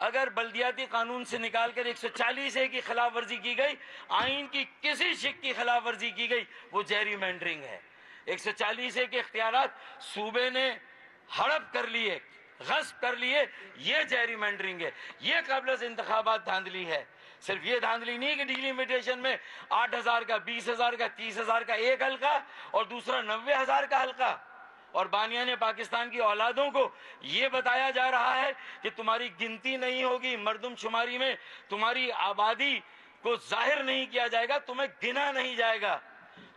اگر بلدیاتی قانون سے نکال کر 140A کی خلاف ورزی کی گئی، آئین کی کسی شق کی خلاف ورزی کی گئی، وہ جیری مینڈرنگ ہے۔ 140A کے اختیارات صوبے نے ہڑپ کر لیے، غصب کر لیے، یہ جیری مینڈرنگ ہے، یہ قبل از انتخابات دھاندلی ہے۔ صرف یہ دھاندلی نہیں کہ ڈیلیمیٹیشن میں 8,000 کا، 20,000 کا، 30,000 کا ایک حلقہ اور دوسرا 90,000 کا حلقہ، اور بانیان پاکستان کی اولادوں کو یہ بتایا جا رہا ہے کہ تمہاری گنتی نہیں ہوگی، مردم شماری میں تمہاری آبادی کو ظاہر نہیں کیا جائے گا، تمہیں گنا نہیں جائے گا،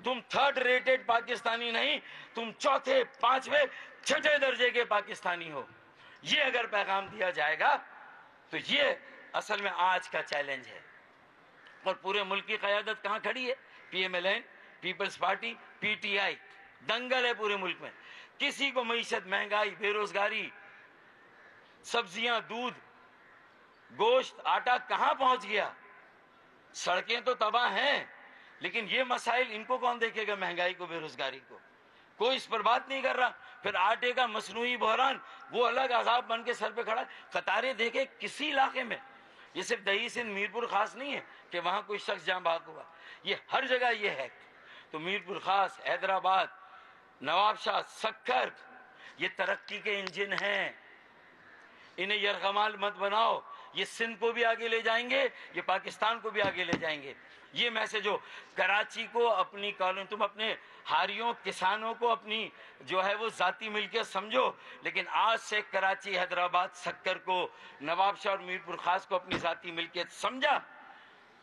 تم تھرڈ ریٹڈ پاکستانی نہیں، تم چوتھے، پانچویں، چھٹے درجے کے پاکستانی ہو۔ یہ اگر پیغام دیا جائے گا تو یہ اصل میں آج کا چیلنج ہے۔ اور پورے ملک کی قیادت کہاں کھڑی ہے؟ PMLN، پیپلز پارٹی، PTI، دنگل ہے پورے ملک میں۔ کسی کو معیشت، مہنگائی، بے روزگاری، سبزیاں، دودھ، گوشت، آٹا کہاں پہنچ گیا؟ سڑکیں تو تباہ ہیں، لیکن یہ مسائل ان کو کون دیکھے گا؟ مہنگائی کو، بے روزگاری کو کوئی اس پر بات نہیں کر رہا۔ پھر آٹے کا مصنوعی بحران، وہ الگ عذاب بن کے سر پہ کھڑا ہے۔ قطاریں دیکھے کسی علاقے میں، یہ صرف دہی سندھ میرپور خاص نہیں ہے کہ وہاں کوئی شخص جہاں بھاگ ہوا، یہ ہر جگہ یہ ہے۔ تو میرپور خاص، حیدرآباد، نواب شاہ، سکھر، یہ ترقی کے انجن ہیں، انہیں یرغمال مت بناؤ۔ یہ سندھ کو بھی آگے لے جائیں گے، یہ پاکستان کو بھی آگے لے جائیں گے۔ یہ میسج ہو کراچی کو اپنی کالونی، تم اپنے ہاریوں، کسانوں کو اپنی جو ہے وہ ذاتی ملکیت سمجھو، لیکن آج سے کراچی، حیدرآباد، سکر کو، نواب شاہ اور میرپور خاص کو اپنی ذاتی ملکیت سمجھا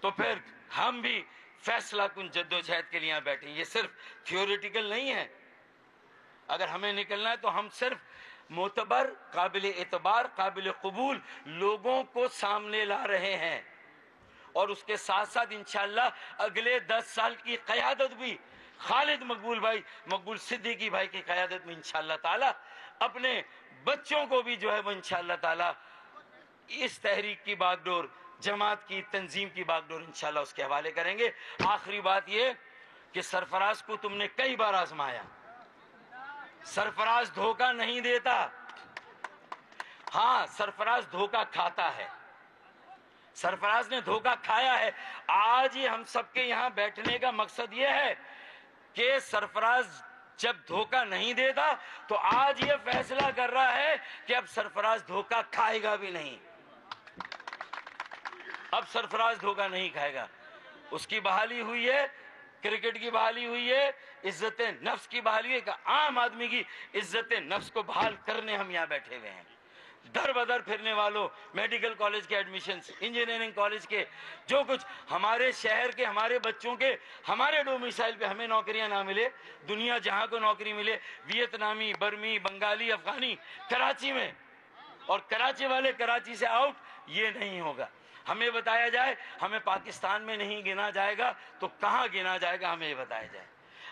تو پھر ہم بھی فیصلہ کن جدوجہد کے لیے یہاں بیٹھیں۔ یہ صرف تھیوریٹیکل نہیں ہے۔ اگر ہمیں نکلنا ہے تو ہم صرف معتبر، قابل اعتبار، قابل قبول لوگوں کو سامنے لا رہے ہیں، اور اس کے ساتھ ساتھ انشاءاللہ اگلے 10 سال کی قیادت بھی خالد مقبول صدیقی بھائی کی قیادت میں انشاءاللہ تعالی اپنے بچوں کو بھی جو ہے وہ انشاءاللہ تعالی اس تحریک کی باغ ڈور، جماعت کی، تنظیم کی باغ ڈور انشاءاللہ اس کے حوالے کریں گے۔ آخری بات یہ کہ سرفراز کو تم نے کئی بار آزمایا، سرفراز دھوکہ نہیں دیتا، ہاں سرفراز دھوکہ کھاتا ہے، سرفراز نے دھوکہ کھایا ہے۔ آج ہی ہم سب کے یہاں بیٹھنے کا مقصد یہ ہے کہ سرفراز جب دھوکہ نہیں دیتا تو آج یہ فیصلہ کر رہا ہے کہ اب سرفراز دھوکہ کھائے گا بھی نہیں، اب سرفراز دھوکہ نہیں کھائے گا۔ اس کی بحالی ہوئی ہے، کرکٹ کی بحالی ہوئی ہے، عزت نفس کی بحالی ہے، کہ عام آدمی کی عزت نفس کو بحال کرنے ہم یہاں بیٹھے ہوئے ہیں۔ در بدر پھرنے والوں، میڈیکل کالج کے ایڈمیشنز، انجینئرنگ کالج کے، جو کچھ ہمارے شہر کے، ہمارے بچوں کے، ہمارے ڈومیسائل پہ ہمیں نوکریاں نہ ملے، دنیا جہاں کو نوکری ملے، ویتنامی، برمی، بنگالی، افغانی کراچی میں، اور کراچی والے کراچی سے آؤٹ، یہ نہیں ہوگا۔ ہمیں بتایا جائے ہمیں پاکستان میں نہیں گنا جائے گا تو کہاں گنا جائے گا، ہمیں یہ بتایا جائے۔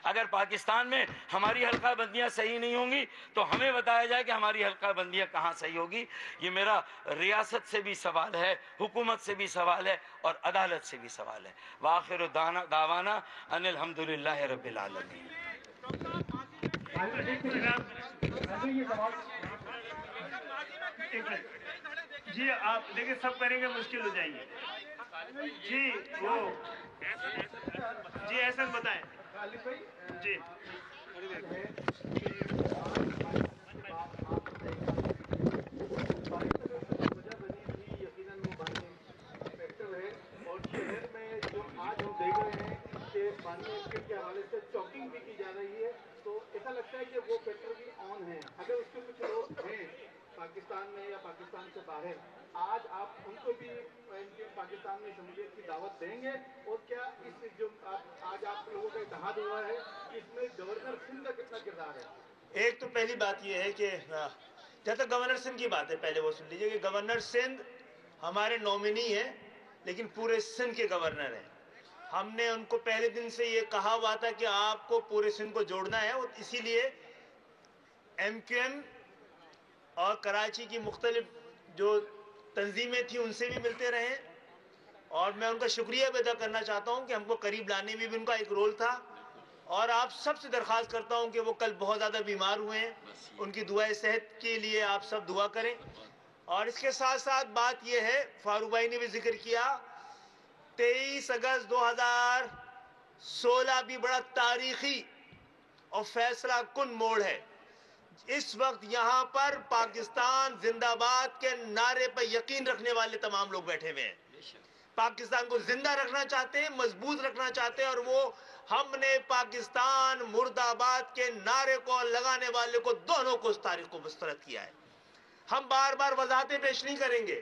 اگر پاکستان میں ہماری حلقہ بندیاں صحیح نہیں ہوں گی تو ہمیں بتایا جائے کہ ہماری حلقہ بندیاں کہاں صحیح ہوگی۔ یہ میرا ریاست سے بھی سوال ہے، حکومت سے بھی سوال ہے، اور عدالت سے بھی سوال ہے۔ وآخر دعوانا ان الحمدللہ رب العالمین۔ جی آپ دیکھیں سب کریں گے مشکل ہو جائیں گے۔ جی وہ جی احسن بتائیں۔ جی کے حوالے سے چاکنگ بھی کی جا رہی ہے، تو ایسا لگتا ہے کہ وہ فیکٹر بھی آن ہے۔ اگر اس کے کچھ لوگ ہیں پاکستان میں یا پاکستان سے باہر، آج آپ ان کو بھی پاکستان میں شمولیت کی دعوت دیں گے؟ اور کیا اس جو آج آپ لوگوں کا اتحاد ہوا ہے، اس میں گورنر سندھ کا کتنا کردار ہے؟ ایک تو پہلی بات یہ ہے کہ جہاں تک گورنر سندھ کی بات ہے، پہلے وہ سن لیجئے کہ گورنر سندھ ہمارے نومنی ہیں، لیکن پورے سندھ کے گورنر ہیں۔ ہم نے ان کو پہلے دن سے یہ کہا ہوا تھا کہ آپ کو پورے سندھ کو جوڑنا ہے، اور اسی لیے MQM اور کراچی کی مختلف جو تنظیمیں تھیں ان سے بھی ملتے رہے، اور میں ان کا شکریہ ادا کرنا چاہتا ہوں کہ ہم کو قریب لانے میں بھی ان کا ایک رول تھا۔ اور آپ سب سے درخواست کرتا ہوں کہ وہ کل بہت زیادہ بیمار ہوئے ہیں، ان کی دعائے صحت کے لیے آپ سب دعا کریں۔ اور اس کے ساتھ ساتھ بات یہ ہے، فاروق بھائی نے بھی ذکر کیا، 23 اگست 2016 بھی بڑا تاریخی اور فیصلہ کن موڑ ہے۔ اس وقت یہاں پر پاکستان زندہ باد کے نعرے پر یقین رکھنے والے تمام لوگ بیٹھے ہوئے ہیں، پاکستان کو زندہ رکھنا چاہتے ہیں، مضبوط رکھنا چاہتے ہیں، اور وہ ہم نے پاکستان مرد آباد کے نعرے کو لگانے والے کو دونوں کو اس تاریخ کو مسترد کیا ہے۔ ہم بار بار وضاحتیں پیش نہیں کریں گے،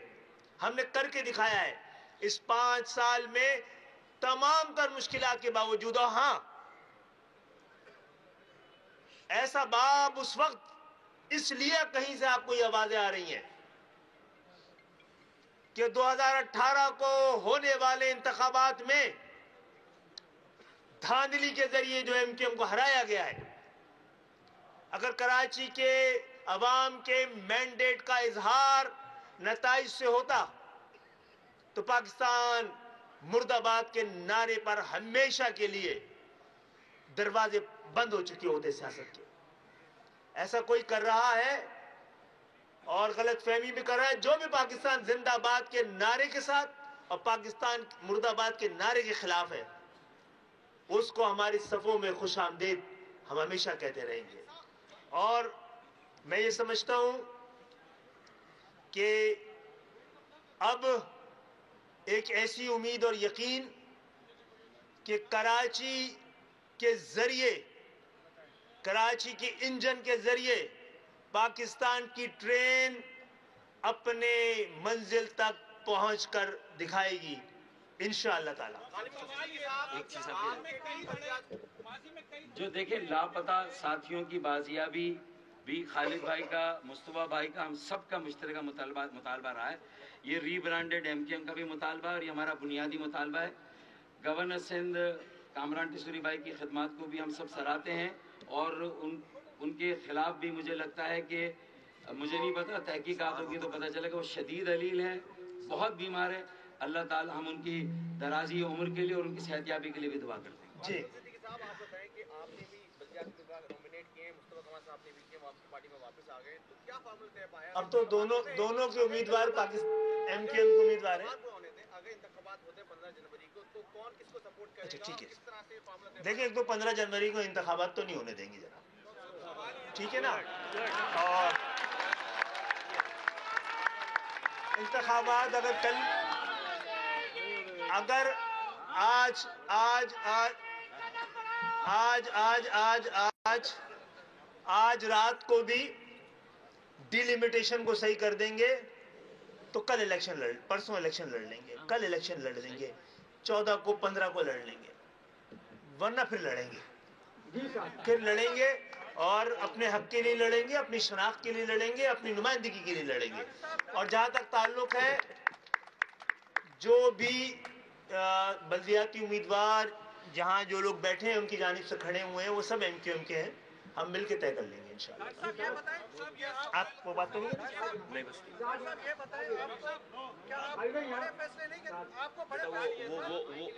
ہم نے کر کے دکھایا ہے اس 5 سال میں تمام تر مشکلات کے باوجود۔ اور ہاں، ایسا باب اس وقت اس لیے کہیں سے آپ کو یہ آوازیں آ رہی ہیں کہ 2018 کو ہونے والے انتخابات میں دھاندلی کے ذریعے جو ایم کیو ایم کو ہرایا گیا ہے، اگر کراچی کے عوام کے مینڈیٹ کا اظہار نتائج سے ہوتا تو پاکستان مرد آباد کے نعرے پر ہمیشہ کے لیے دروازے بند ہو چکے ہوتے سیاست کے۔ ایسا کوئی کر رہا ہے اور غلط فہمی بھی کر رہا ہے، جو بھی پاکستان زندہ باد کے نعرے کے ساتھ اور پاکستان مرد آباد کے نعرے کے خلاف ہے، اس کو ہماری صفوں میں خوش آمدید ہم ہمیشہ کہتے رہیں گے۔ اور میں یہ سمجھتا ہوں کہ اب ایک ایسی امید اور یقین کہ کراچی کے ذریعے، کراچی کے انجن کے ذریعے پاکستان کی ٹرین اپنے منزل تک پہنچ کر دکھائے گی انشاءاللہ تعالی۔ ایک چیز جو دیکھیں، لاپتہ ساتھیوں کی بازیابی بھی خالد بھائی کا، مصطفیٰ بھائی کا، ہم سب کا مشترکہ مطالبہ رہا ہے۔ یہ ری برانڈڈ ایم کیو ایم کا بھی مطالبہ ہے اور یہ ہمارا بنیادی مطالبہ ہے۔ گورنر سندھ کامران ٹیسوری بھائی کی خدمات کو بھی ہم سب سراہتے ہیں، اور ان کے خلاف بھی مجھے لگتا ہے کہ مجھے نہیں پتا، تحقیقات ہوگی تو پتہ چلے گا، وہ شدید علیل ہیں، بہت بیمار ہیں۔ اللہ تعالی ہم ان کی درازی عمر کے لیے اور ان کی صحت یابی کے لیے بھی دعا کرتے ہیں۔ جی صاحب، آپ بتائیں کہ آپ نے بھی بلدیاتی نومینیٹ کیے ہیں، مصطفیٰ کمال صاحب نے بھی کیے، وہ آپ کی پارٹی میں واپس آ گئے، تو کیا فارمول طے پایا؟ اب تو دونوں کے امیدوار پاکستان ایم کیو ایم کے امیدوار ہیں۔ اگر انتخابات ہوتے ہیں 15 جنوری کو، تو کون کس کو سپورٹ کرے اچھا گا؟ ٹھیک ہے، کس طرح سے فارمولہ طے؟ دیکھیں، ایک تو 15 جنوری کو انتخابات تو نہیں ہونے دیں گے جناب، ٹھیک ہے نا؟ اور انتخابات اگر آج رات کو بھی ڈیلیمیٹیشن کو صحیح کر دیں گے تو کل پرسوں الیکشن لڑ لیں گے، کل الیکشن لڑ لیں گے، 14 کو 15 کو لڑ لیں گے، ورنہ پھر لڑیں گے اور اپنے حق کے لیے لڑیں گے، اپنی شناخت کے لیے لڑیں گے، اپنی نمائندگی کے لیے لڑیں گے۔ اور جہاں تک تعلق ہے جو بھی بلدیاتی امیدوار جہاں جو لوگ بیٹھے ہیں ان کی جانب سے کھڑے ہوئے ہیں، وہ سب ایم کیو ایم کے ہیں، ہم مل کے طے کر لیں گے انشاءاللہ۔ آپ وہ بات تو نہیں بس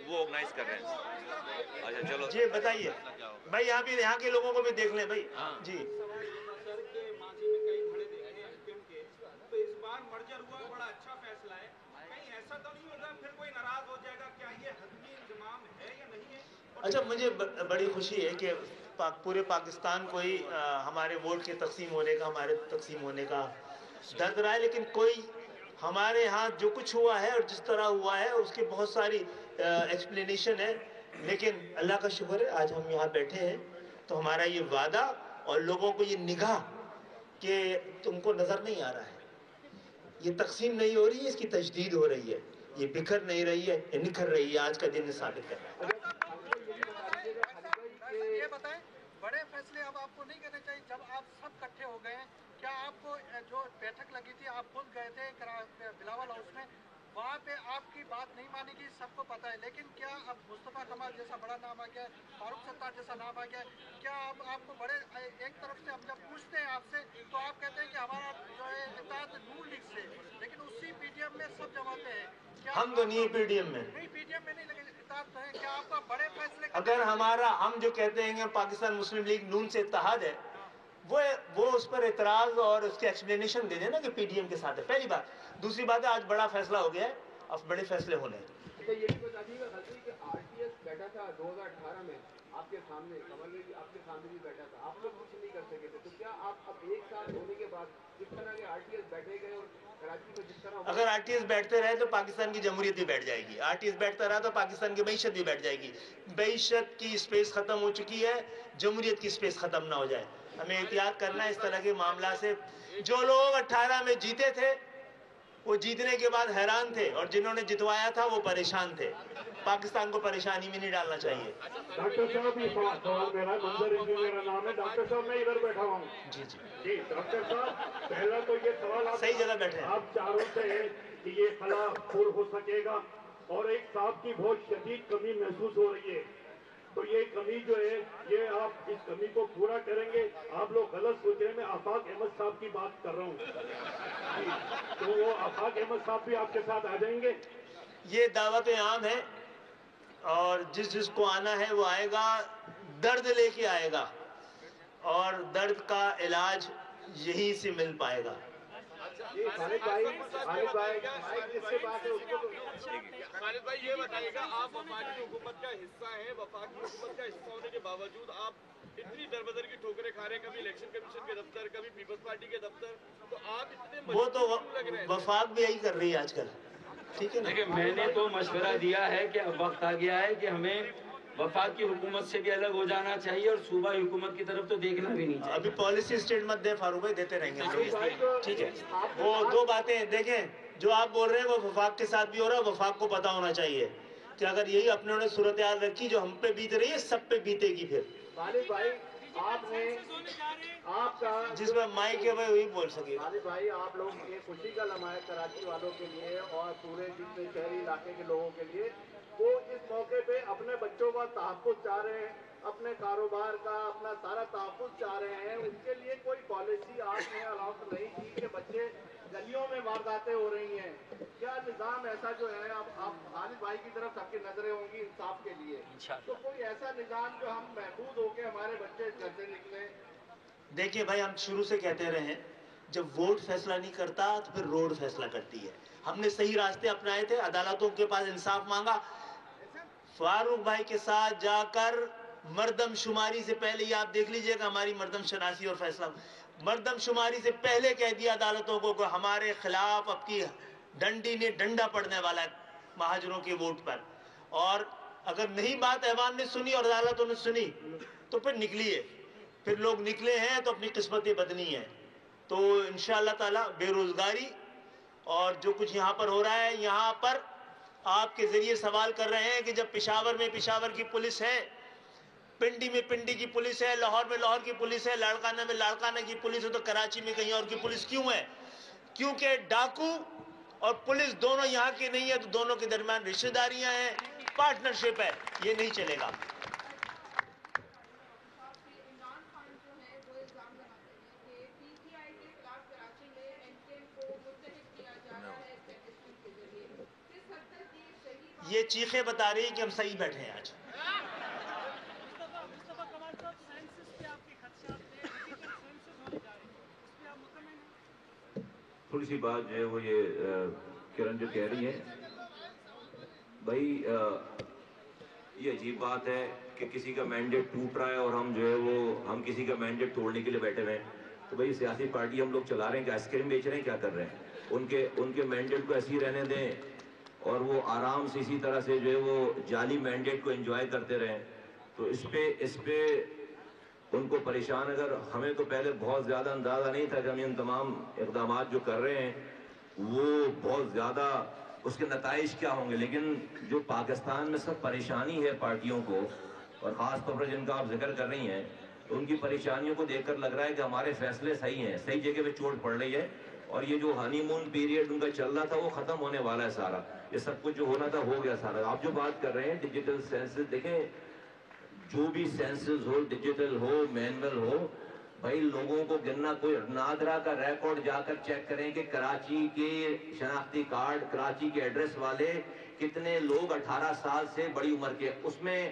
وہ آرگنائز کر رہے ہیں۔ اچھا چلو جی بتائیے بھائی، یہاں کے لوگوں کو بھی دیکھ لیں بھائی۔ جی سر کے ماضی میں کئی کھڑے دیکھے ہیں ایم کیو ایم کے، تو اس بار مرجر ہوا، بڑا اچھا فیصلہ ہے، کہیں ایسا تو نہیں ہوگا پھر کوئی ناراض ہو جائے گا؟ کیا یہ حتمی انضمام ہے یا نہیں ہے؟ اچھا، مجھے بڑی خوشی ہے کہ پورے پاکستان کو ہی ہمارے ووٹ کے تقسیم ہونے کا درد رہا ہے، لیکن کوئی ہمارے ہاں جو کچھ ہوا ہے اور جس طرح ہوا ہے اس کی بہت ساری ایکسپلینیشن ہے، لیکن اللہ کا شکر ہے آج ہم یہاں بیٹھے ہیں تو ہمارا یہ وعدہ اور لوگوں کو یہ نگاہ کہ تم کو نظر نہیں آ رہا ہے، یہ تقسیم نہیں ہو رہی ہے، اس کی تجدید ہو رہی ہے، یہ بکھر نہیں رہی ہے، یہ نکھر رہی ہے، آج کا دن ثابت کر رہا ہے۔ یہ بتائیں، بڑے فیصلے اب آپ کو نہیں کرنے چاہیے جب آپ سب کٹھے ہو گئے ہیں؟ کیا آپ کو جو بیٹھک لگی تھی، آپ خود گئے تھے بلاول ہاؤس میں، وہاں پہ آپ کی بات نہیں مانی گئی، سب کو پتا ہے، لیکن کیا اب مصطفیٰ کمال جیسا بڑا نام آ گیا ہے، فاروق ستار جیسا نام آ گیا ہے، کیا آپ کو بڑے ایک طرف سے ہم جب پوچھتے ہیں آپ سے تو آپ کہتے ہیں کہ ہمارا جو ہے اتحاد نون لیگ سے، لیکن اسی پی ڈی ایم میں سب جماعتیں ہیں، ہم تو نہیں پی ڈی ایم میں، نہیں پی ڈی ایم میں نہیں، لیکن اتحاد تو ہے، کیا آپ کا بڑے فیصلے اگر ہم جو کہتے ہیں کہ پاکستان مسلم لیگ نون سے اتحاد ہے، وہ اس پر اعتراض اور اس کے ایکسپلینیشن دے دیں نا کہ پی ڈی ایم کے ساتھ ہے، پہلی بات. دوسری بات ہے آج بڑا فیصلہ ہو گیا ہے، اب بڑے فیصلے ہونے ہیں. اچھا یہ بھی بتا دیجیے گا کہ آر ٹی ایس بیٹھا تھا 2018 میں آپ کے سامنے، کمل جی آپ کے سامنے بھی بیٹھا تھا، آپ لوگ کچھ نہیں کر سکے تھے، تو کیا آپ اب ایک سال ہونے کے بعد جس طرح کے آر ٹی ایس بیٹھے گئے اور کراچی میں جس طرح اگر آر ٹی ایس بیٹھتے رہے تو پاکستان کی جمہوریت بھی بیٹھ جائے گی. آر ٹی ایس بیٹھتا رہا تو پاکستان کی معیشت بھی بیٹھ جائے گی. معیشت کی اسپیس ختم ہو چکی ہے، جمہوریت کی اسپیس ختم نہ ہو جائے. ہمیں احتیاط کرنا ہے اس طرح کے معاملات سے. جو لوگ 18 میں جیتے تھے وہ جیتنے کے بعد حیران تھے، اور جنہوں نے جتوایا تھا وہ پریشان تھے. پاکستان کو پریشانی میں نہیں ڈالنا چاہیے. ڈاکٹر صاحب یہ سوال میرا منظر انجو میرا نام ہے. ڈاکٹر صاحب میں ادھر بیٹھا ہوا ہوں. جی جی جی ڈاکٹر صاحب پہلا تو یہ سوال آپ صحیح جگہ بیٹھے ہیں. آپ چاروں سے ہے کہ یہ خلا پور ہو سکے گا، اور ایک صاحب کی بہت شدید کمی محسوس ہو رہی ہے، تو یہ کمی جو ہے یہ آپ اس کمی کو پورا کریں گے. آپ لوگ غلط سوچ رہے ہیں، میں آفاق احمد صاحب کی بات کر رہا ہوں. جی تو وہ آفاق احمد صاحب بھی آپ کے ساتھ آ جائیں گے. یہ دعوت عام ہے، اور جس کو آنا ہے وہ آئے گا، درد لے کے آئے گا، اور درد کا علاج یہیں سے مل پائے گا. جی خالد بھائی مائک جس سے بات ہے اس کو خالد بھائی یہ بتائیے گا، آپ وفاقی حکومت کا حصہ ہیں، وفاقی حکومت کا حصہ ہونے کے باوجود آپ اتنی دربدر کی ٹھوکریں کھا رہے ہیں، کبھی الیکشن کمیشن کے دفتر، کبھی پیپلز پارٹی کے دفتر، تو آپ اتنے وہ تو مجبور کیوں لگ رہے ہیں؟ وفاق بھی یہی کر رہی ہے آج کل. ٹھیک ہے نا؟ دیکھیں میں نے تو مشورہ دیا ہے کہ اب وقت آ گیا ہے کہ ہمیں وفاق کی حکومت سے بھی الگ ہو جانا چاہیے، اور صوبہ حکومت کی طرف تو دیکھنا بھی نہیں چاہیے. ابھی پالیسی اسٹیٹمنٹ دے فاروق بھائی، دیتے رہیں گے. ٹھیک ہے، وہ دو باتیں دیکھیں. جو آپ بول رہے ہیں وہ وفاق کے ساتھ بھی ہو رہا ہے. وفاق کو پتا ہونا چاہیے کہ اگر یہی اپنے نے صورتحال رکھی جو ہم پہ بیت رہی ہے، سب پہ بیتے گی. پھر خالد بھائی آپ نے آپ کا جس میں مائک ہے وہی بول سکے. خالد بھائی آپ لوگ یہ خوشی کا لمحہ ہے کراچی والوں کے لیے اور پورے جتنے شہری علاقے کے لوگوں کے لیے. وہ اس موقع پہ اپنے بچوں کا تحفظ چاہ رہے ہیں، اپنے کاروبار کا اپنا سارا تحفظ چاہ رہے ہیں. اس کے لیے کوئی پالیسی آپ نے الاؤنس نہیں کی کہ بچے گلیوں میں وارداتیں ہو رہی ہیں. کیا نظام ایسا جو ہے آپ خالد بھائی کی طرف سب کی نظریں ہوں گی انصاف کے لیے، تو کوئی ایسا نظام جو ہم محفوظ ہو کے ہمارے بچے گھر سے نکلیں؟ دیکھیے بھائی، ہم شروع سے کہتے رہے ہیں جب ووٹ فیصلہ نہیں کرتا تو پھر روڈ فیصلہ کرتی ہے. ہم نے صحیح راستے اپنائے تھے، عدالتوں کے پاس انصاف مانگا. فاروق بھائی کے ساتھ جا کر مردم شماری سے پہلے ہی آپ دیکھ لیجئے کہ ہماری مردم شناسی اور فیصلہ مردم شماری سے پہلے کہہ دیا عدالتوں کو کہ ہمارے خلاف اب کی ڈنڈی نے ڈنڈا پڑنے والا ہے مہاجروں کے ووٹ پر. اور اگر نہیں بات ایوان نے سنی اور عدالتوں نے سنی تو پھر نکلیے. پھر لوگ نکلے ہیں تو اپنی قسمتیں بدنی ہیں. تو انشاءاللہ تعالی بے روزگاری اور جو کچھ یہاں پر ہو رہا ہے، یہاں پر آپ کے ذریعے سوال کر رہے ہیں کہ جب پشاور میں پشاور کی پولیس ہے، پنڈی میں پنڈی کی پولیس ہے، لاہور میں لاہور کی پولیس ہے، لاڑکانہ میں لاڑکانہ کی پولیس ہے، تو کراچی میں کہیں اور کی پولیس کیوں ہے؟ کیونکہ ڈاکو اور پولیس دونوں یہاں کی نہیں ہے، تو دونوں کے درمیان رشتہ داریاں ہیں، پارٹنرشپ ہے. یہ نہیں چلے گا. یہ چیخیں بتا رہی ہیں کہ ہم صحیح بیٹھے ہیں آج. تھوڑی سی بات جو ہے وہ یہ کرن جو کہہ رہی ہے بھائی، یہ عجیب بات ہے کہ کسی کا مینڈیٹ ٹوٹ رہا ہے اور ہم جو ہے ہم کسی کا مینڈیٹ توڑنے کے لیے بیٹھے ہوئے ہیں. تو بھائی سیاسی پارٹی ہم لوگ چلا رہے ہیں کہ آئس کریم بیچ رہے ہیں، کیا کر رہے ہیں؟ ان کے مینڈیٹ کو ایسے ہی رہنے دیں اور وہ آرام سے اسی طرح سے جو ہے وہ جعلی مینڈیٹ کو انجوائے کرتے رہیں. تو اس پہ ان کو پریشان، اگر ہمیں تو پہلے بہت زیادہ اندازہ نہیں تھا کہ ہم ان تمام اقدامات جو کر رہے ہیں وہ بہت زیادہ اس کے نتائج کیا ہوں گے. لیکن جو پاکستان میں سب پریشانی ہے پارٹیوں کو، اور خاص طور پر جن کا آپ ذکر کر رہی ہیں، تو ان کی پریشانیوں کو دیکھ کر لگ رہا ہے کہ ہمارے فیصلے صحیح ہیں، صحیح جگہ پہ چوٹ پڑ رہی ہے، اور یہ جو ہنی مون پیریڈ ان کا چل رہا تھا وہ ختم ہونے والا ہے. سارا یہ سب کچھ جو ہونا تھا ہو گیا سارا. آپ جو بات کر رہے ہیں ڈیجیٹل سینسز، دیکھیں جو بھی سینسز ہو، ڈیجیٹل ہو، مینول ہو، بھائی لوگوں کو گننا، کوئی نادرا کا ریکارڈ جا کر چیک کریں کہ کراچی کے شناختی کارڈ، کراچی کے ایڈریس والے کتنے لوگ 18 سال سے بڑی عمر کے، اس میں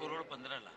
2,15,00,000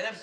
NFC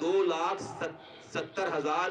2,70,000,